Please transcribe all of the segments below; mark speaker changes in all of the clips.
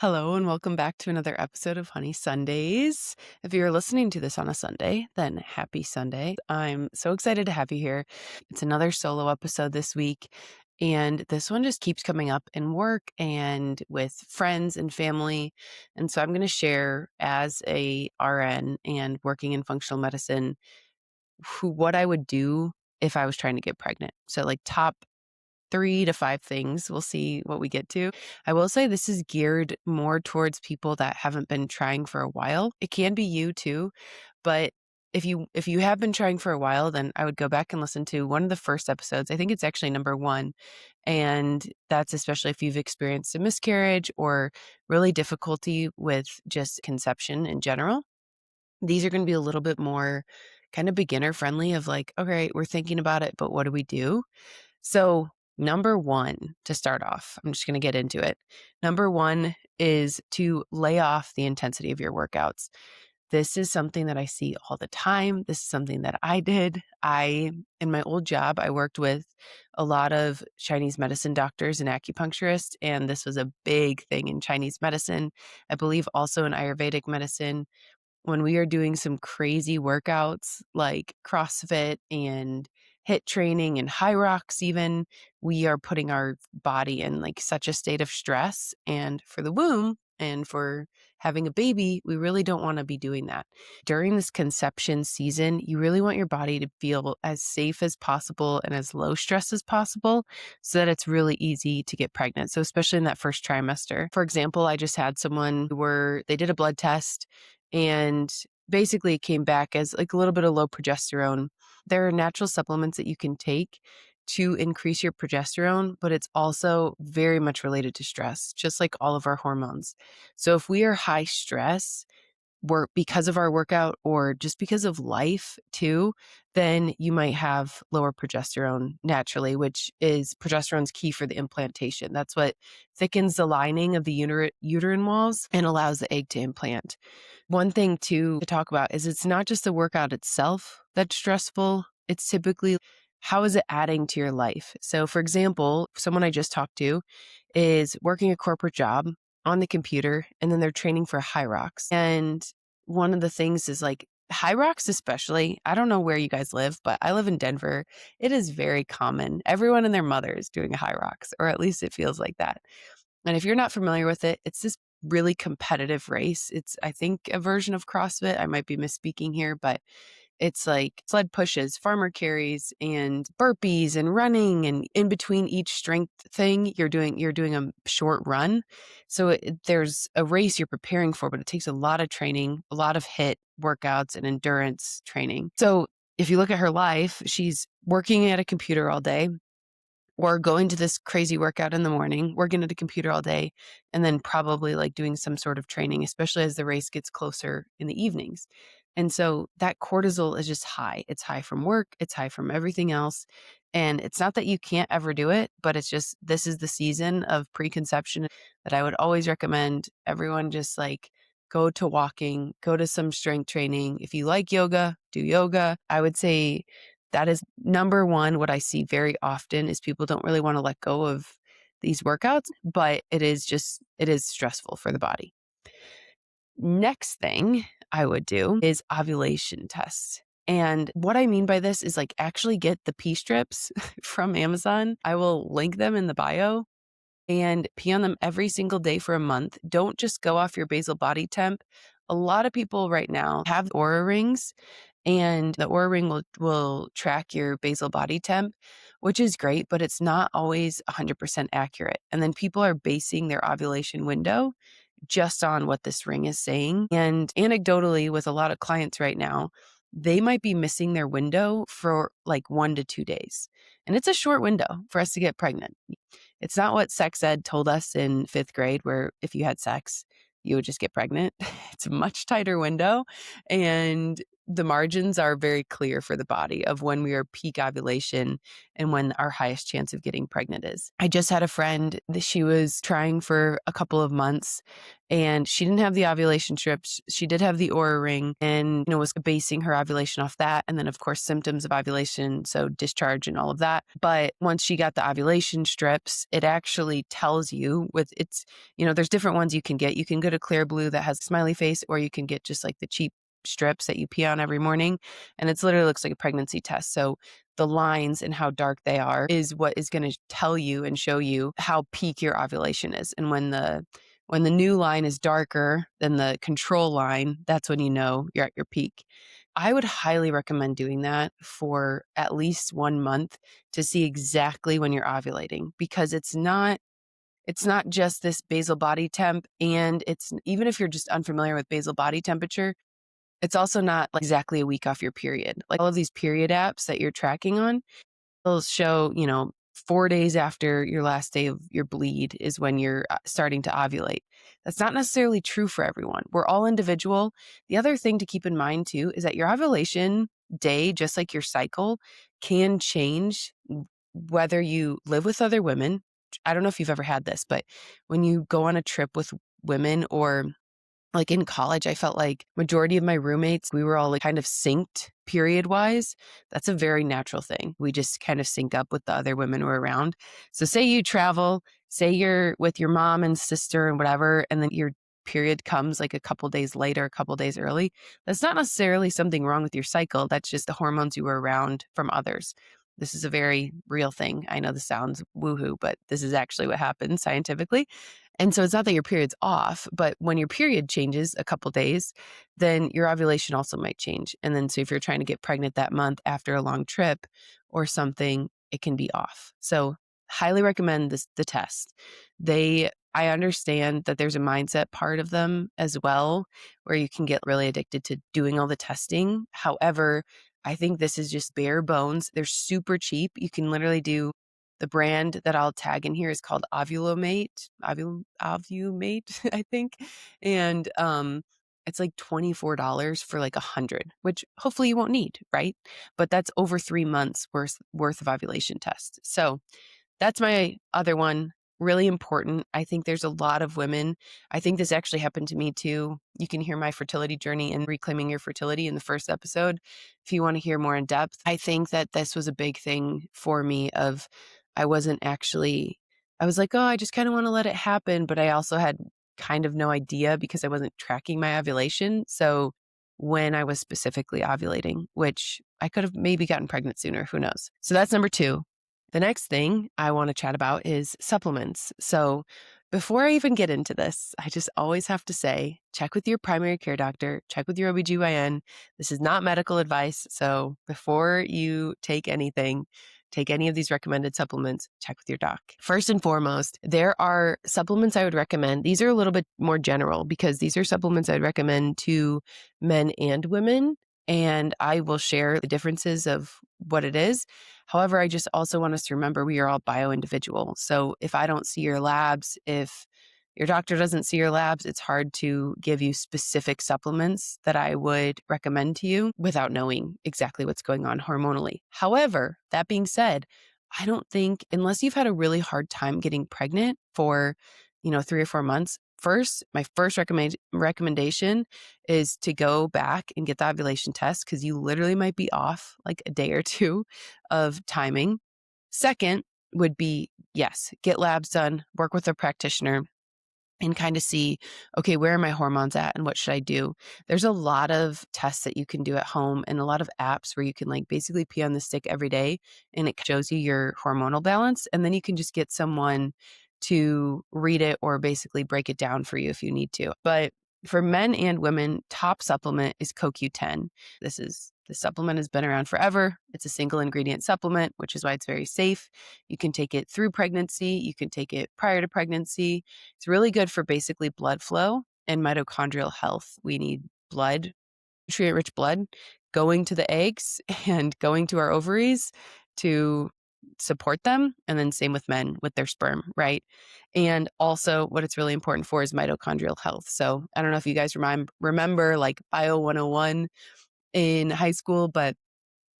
Speaker 1: Hello, and welcome back to another episode of Honey Sundays. If you're listening to this on a Sunday, then happy Sunday. I'm so excited to have you here. It's another solo episode this week, and this one just keeps coming up in work and with friends and family. And so I'm going to share as a RN and working in functional medicine what I would do if I was trying to get pregnant. So, like, top 3 to 5 things. We'll see what we get to. I will say this is geared more towards people that haven't been trying for a while. It can be you too, but if you have been trying for a while, then I would go back and listen to one of the first episodes. I think it's actually number 1, and that's especially if you've experienced a miscarriage or really difficulty with just conception in general. These are gonna be a little bit more kind of beginner friendly of like, "Okay, we're thinking about it, but what do we do?" So, number 1, to start off, I'm just going to get into it. Number 1 is to lay off the intensity of your workouts. This is something that I see all the time. This is something that I did. In my old job, I worked with a lot of Chinese medicine doctors and acupuncturists, and this was a big thing in Chinese medicine. I believe also in Ayurvedic medicine when we are doing some crazy workouts like CrossFit and HIIT training and high rocks even, we are putting our body in like such a state of stress. And for the womb and for having a baby, we really don't want to be doing that. During this conception season, you really want your body to feel as safe as possible and as low stress as possible so that it's really easy to get pregnant. So especially in that first trimester. For example, I just had someone where they did a blood test and basically it came back as like a little bit of low progesterone. There are natural supplements that you can take to increase your progesterone, but it's also very much related to stress, just like all of our hormones. So if we are high stress, because of our workout or just because of life too, then you might have lower progesterone naturally, which is progesterone's key for the implantation. That's what thickens the lining of the uterine walls and allows the egg to implant. One thing to talk about is it's not just the workout itself that's stressful. It's typically how is it adding to your life? So, for example, someone I just talked to is working a corporate job on the computer and then they're training for high rocks. And one of the things is like high rocks, especially. I don't know where you guys live, but I live in Denver. It is very common. Everyone and their mother is doing high rocks, or at least it feels like that. And if you're not familiar with it, it's this really competitive race. It's, I think, a version of CrossFit. I might be misspeaking here, but it's like sled pushes, farmer carries, and burpees and running. And in between each strength thing, you're doing a short run. So there's a race you're preparing for, but it takes a lot of training, a lot of HIIT workouts and endurance training. So if you look at her life, she's working at a computer all day, or going to this crazy workout in the morning, working at a computer all day, and then probably like doing some sort of training, especially as the race gets closer in the evenings. And so that cortisol is just high. It's high from work, it's high from everything else. And it's not that you can't ever do it, but it's just this is the season of preconception that I would always recommend everyone just like go to walking, go to some strength training. If you like yoga, do yoga. I would say that is number 1. What I see very often is people don't really want to let go of these workouts, but it is stressful for the body. Next thing I would do is ovulation tests. And what I mean by this is like actually get the pee strips from Amazon. I will link them in the bio and pee on them every single day for a month. Don't just go off your basal body temp. A lot of people right now have Aura rings, and the Aura ring will track your basal body temp, which is great, but it's not always 100% accurate. And then people are basing their ovulation window just on what this ring is saying. And anecdotally, with a lot of clients right now, they might be missing their window for like 1 to 2 days. And it's a short window for us to get pregnant. It's not what sex ed told us in 5th grade, where if you had sex, you would just get pregnant. It's a much tighter window. And the margins are very clear for the body of when we are peak ovulation and when our highest chance of getting pregnant is. I just had a friend that she was trying for a couple of months and she didn't have the ovulation strips. She did have the Aura ring and, was basing her ovulation off that. And then of course, symptoms of ovulation. So discharge and all of that. But once she got the ovulation strips, it actually tells you there's different ones you can get. You can get a clear blue that has a smiley face, or you can get just like the cheap strips that you pee on every morning. And it literally looks like a pregnancy test. So the lines and how dark they are is what is going to tell you and show you how peak your ovulation is. And when the new line is darker than the control line, that's when you know you're at your peak. I would highly recommend doing that for at least 1 month to see exactly when you're ovulating, because it's not just this basal body temp, and it's, even if you're just unfamiliar with basal body temperature, it's also not like exactly a week off your period. Like all of these period apps that you're tracking on, they'll show, 4 days after your last day of your bleed is when you're starting to ovulate. That's not necessarily true for everyone. We're all individual. The other thing to keep in mind too is that your ovulation day, just like your cycle, can change whether you live with other women. I don't know if you've ever had this, but when you go on a trip with women, or like in college, I felt like majority of my roommates, we were all like kind of synced period wise. That's a very natural thing. We just kind of sync up with the other women we're around. So say you travel, say you're with your mom and sister and whatever, and then your period comes like a couple days later, a couple days early. That's not necessarily something wrong with your cycle. That's just the hormones you were around from others. This is a very real thing. I know this sounds woohoo, but this is actually what happens scientifically. And so it's not that your period's off, but when your period changes a couple days, then your ovulation also might change. And then so if you're trying to get pregnant that month after a long trip or something, it can be off. So highly recommend the test. I understand that there's a mindset part of them as well, where you can get really addicted to doing all the testing. However, I think this is just bare bones. They're super cheap. You can literally do, the brand that I'll tag in here is called Ovulomate, I think. And it's like $24 for like 100, which hopefully you won't need, right? But that's over 3 months worth of ovulation tests. So that's my other one. Really important. I think there's a lot of women. I think this actually happened to me too. You can hear my fertility journey and reclaiming your fertility in the first episode if you want to hear more in depth. I think that this was a big thing for me of, I was like, oh, I just kind of want to let it happen. But I also had kind of no idea because I wasn't tracking my ovulation. So when I was specifically ovulating, which I could have maybe gotten pregnant sooner, who knows? So that's number 2. The next thing I want to chat about is supplements. So before I even get into this, I just always have to say, check with your primary care doctor, check with your OB/GYN. This is not medical advice. So before you take any of these recommended supplements, check with your doc. First and foremost, there are supplements I would recommend. These are a little bit more general because these are supplements I'd recommend to men and women. And I will share the differences of what it is. However, I just also want us to remember we are all bio-individual. So if I don't see your labs, if your doctor doesn't see your labs, it's hard to give you specific supplements that I would recommend to you without knowing exactly what's going on hormonally. However, that being said, I don't think, unless you've had a really hard time getting pregnant for, 3 or 4 months, my first recommendation is to go back and get the ovulation test, because you literally might be off like a day or two of timing. Second would be, yes, get labs done, work with a practitioner, and kind of see, okay, where are my hormones at and what should I do? There's a lot of tests that you can do at home and a lot of apps where you can like basically pee on the stick every day and it shows you your hormonal balance. And then you can just get someone to read it or basically break it down for you if you need to. But for men and women, top supplement is CoQ10. The supplement has been around forever. It's a single ingredient supplement, which is why it's very safe. You can take it through pregnancy. You can take it prior to pregnancy. It's really good for basically blood flow and mitochondrial health. We need blood, nutrient-rich blood, going to the eggs and going to our ovaries to support them. And then same with men with their sperm, right? And also what it's really important for is mitochondrial health. So I don't know if you guys remember like Bio 101, in high school, but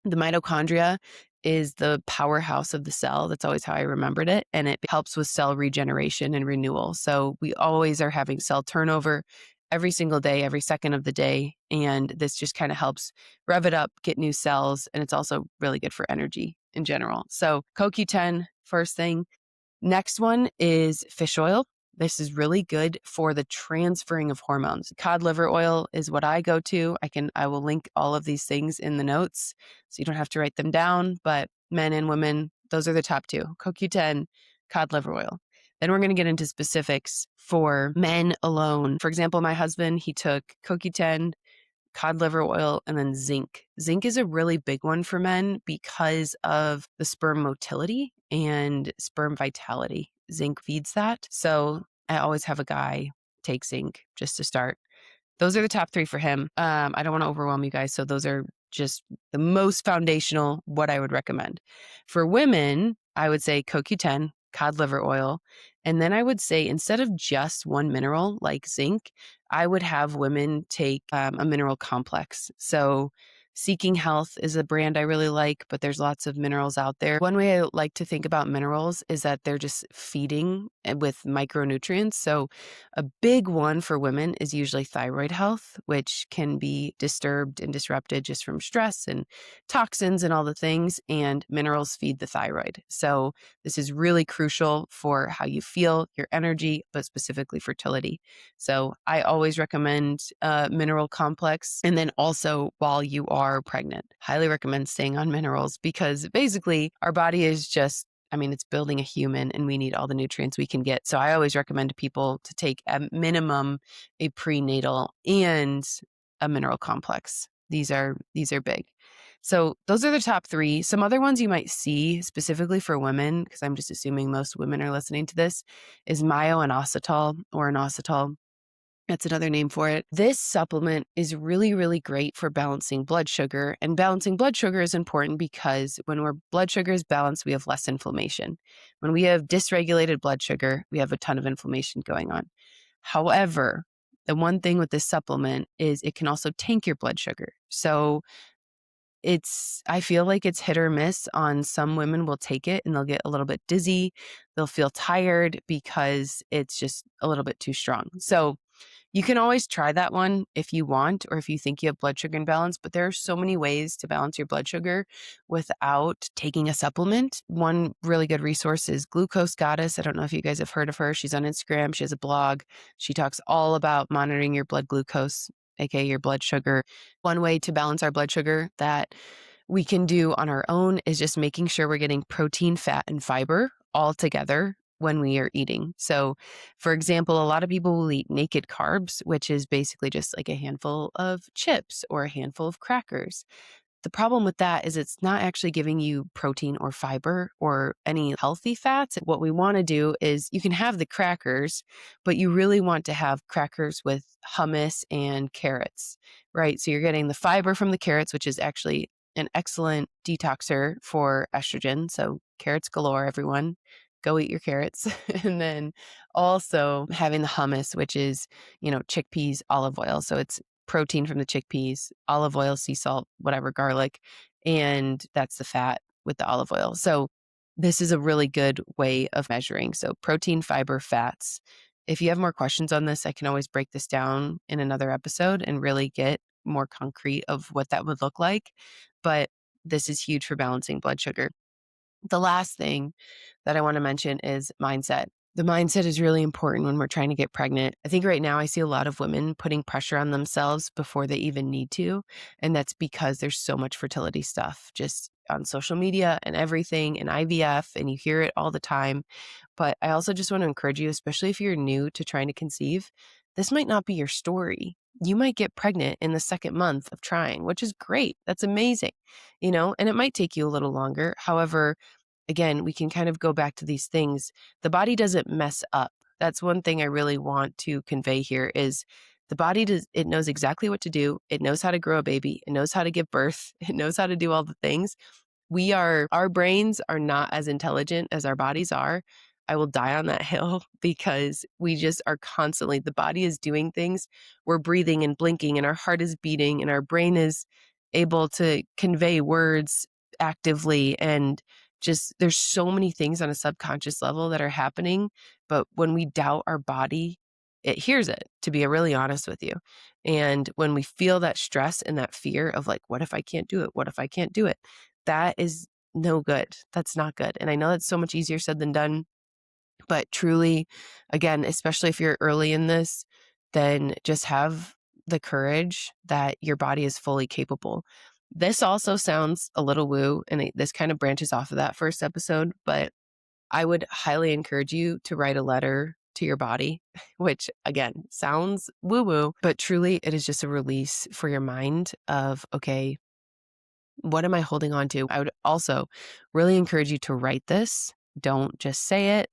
Speaker 1: the mitochondria is the powerhouse of the cell. That's always how I remembered it. And it helps with cell regeneration and renewal. So we always are having cell turnover every single day, every second of the day. And this just kind of helps rev it up, get new cells. And it's also really good for energy in general. So CoQ10, first thing. Next one is fish oil. This is really good for the transferring of hormones. Cod liver oil is what I go to. I will link all of these things in the notes so you don't have to write them down, but men and women, those are the top two. CoQ10, cod liver oil. Then we're going to get into specifics for men alone. For example, my husband, he took CoQ10, cod liver oil, and then zinc. Zinc is a really big one for men because of the sperm motility and sperm vitality. Zinc feeds that. So I always have a guy take zinc just to start. Those are the top three for him. I don't want to overwhelm you guys. So those are just the most foundational, what I would recommend. For women, I would say CoQ10, cod liver oil. And then I would say instead of just one mineral like zinc, I would have women take a mineral complex. So Seeking Health is a brand I really like, but there's lots of minerals out there. One way I like to think about minerals is that they're just feeding with micronutrients. So a big one for women is usually thyroid health, which can be disturbed and disrupted just from stress and toxins and all the things, and minerals feed the thyroid. So this is really crucial for how you feel, your energy, but specifically fertility. So I always recommend a mineral complex. And then also while you are pregnant, highly recommend staying on minerals because basically our body is just, it's building a human and we need all the nutrients we can get. So I always recommend to people to take at minimum a prenatal and a mineral complex. These are big. So those are the top three. Some other ones you might see specifically for women, because I'm just assuming most women are listening to this, is myo-inositol or inositol. That's another name for it. This supplement is really, really great for balancing blood sugar. And balancing blood sugar is important because when our blood sugar is balanced, we have less inflammation. When we have dysregulated blood sugar, we have a ton of inflammation going on. However, the one thing with this supplement is it can also tank your blood sugar. So I feel like it's hit or miss on some women will take it and they'll get a little bit dizzy. They'll feel tired because it's just a little bit too strong. So you can always try that one if you want, or if you think you have blood sugar imbalance, but there are so many ways to balance your blood sugar without taking a supplement. One really good resource is Glucose Goddess. I don't know if you guys have heard of her. She's on Instagram. She has a blog. She talks all about monitoring your blood glucose, aka your blood sugar. One way to balance our blood sugar that we can do on our own is just making sure we're getting protein, fat, and fiber all together when we are eating. So, for example, a lot of people will eat naked carbs, which is basically just like a handful of chips or a handful of crackers. The problem with that is it's not actually giving you protein or fiber or any healthy fats. What we want to do is you can have the crackers, but you really want to have crackers with hummus and carrots, right? So you're getting the fiber from the carrots, which is actually an excellent detoxer for estrogen. So carrots galore, everyone. Go eat your carrots. And then also having the hummus, which is, chickpeas, olive oil. So it's protein from the chickpeas, olive oil, sea salt, whatever, garlic, and that's the fat with the olive oil. So this is a really good way of measuring. So protein, fiber, fats. If you have more questions on this, I can always break this down in another episode and really get more concrete of what that would look like. But this is huge for balancing blood sugar. The last thing that I want to mention is mindset. The mindset is really important when we're trying to get pregnant. I think right now I see a lot of women putting pressure on themselves before they even need to. And that's because there's so much fertility stuff just on social media and everything and IVF, and you hear it all the time. But I also just want to encourage you, especially if you're new to trying to conceive, this might not be your story. You might get pregnant in the second month of trying, which is great. That's amazing, and it might take you a little longer. However, again, we can kind of go back to these things. The body doesn't mess up. That's one thing I really want to convey here is the body it knows exactly what to do. It knows how to grow a baby. It knows how to give birth. It knows how to do all the things. Our brains are not as intelligent as our bodies are. I will die on that hill because we just are constantly, the body is doing things. We're breathing and blinking and our heart is beating and our brain is able to convey words actively, and just there's so many things on a subconscious level that are happening. But when we doubt our body, it hears it, to be really honest with you. And when we feel that stress and that fear of like, what if I can't do it? What if I can't do it? That is no good. That's not good. And I know that's so much easier said than done, but truly, again, especially if you're early in this, then just have the courage that your body is fully capable. This also sounds a little woo, and this kind of branches off of that first episode, but I would highly encourage you to write a letter to your body, which again sounds woo woo, but truly it is just a release for your mind of, okay, what am I holding on to? I would also really encourage you to write this. Don't just say it.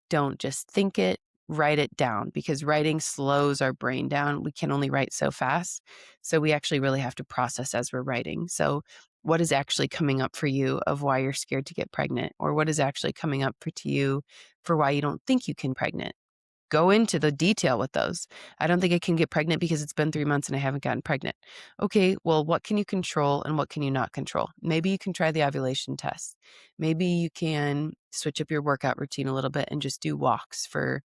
Speaker 1: Don't just think it. Write it down, because writing slows our brain down. We can only write so fast. So we actually really have to process as we're writing. So what is actually coming up for you of why you're scared to get pregnant? Or what is actually coming up to you for why you don't think you can pregnant? Go into the detail with those. I don't think I can get pregnant because it's been 3 months and I haven't gotten pregnant. Okay, well, what can you control and what can you not control? Maybe you can try the ovulation test. Maybe you can switch up your workout routine a little bit and just do walks for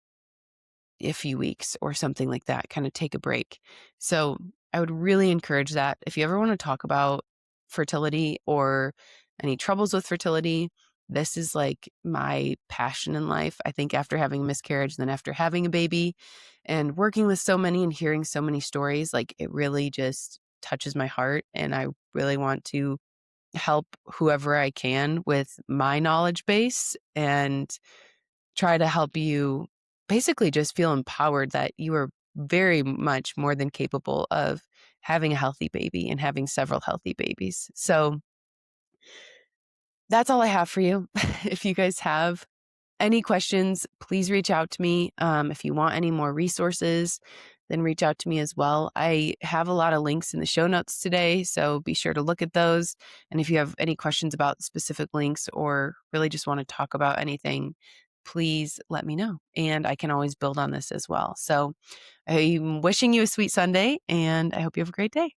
Speaker 1: a few weeks or something like that, kind of take a break. So I would really encourage that. If you ever want to talk about fertility or any troubles with fertility, this is like my passion in life. I think after having a miscarriage, then after having a baby and working with so many and hearing so many stories, like it really just touches my heart. And I really want to help whoever I can with my knowledge base and try to help you basically just feel empowered that you are very much more than capable of having a healthy baby and having several healthy babies. So that's all I have for you. If you guys have any questions, please reach out to me. If you want any more resources, then reach out to me as well. I have a lot of links in the show notes today, so be sure to look at those. And if you have any questions about specific links or really just want to talk about anything, please let me know. And I can always build on this as well. So I'm wishing you a sweet Sunday, and I hope you have a great day.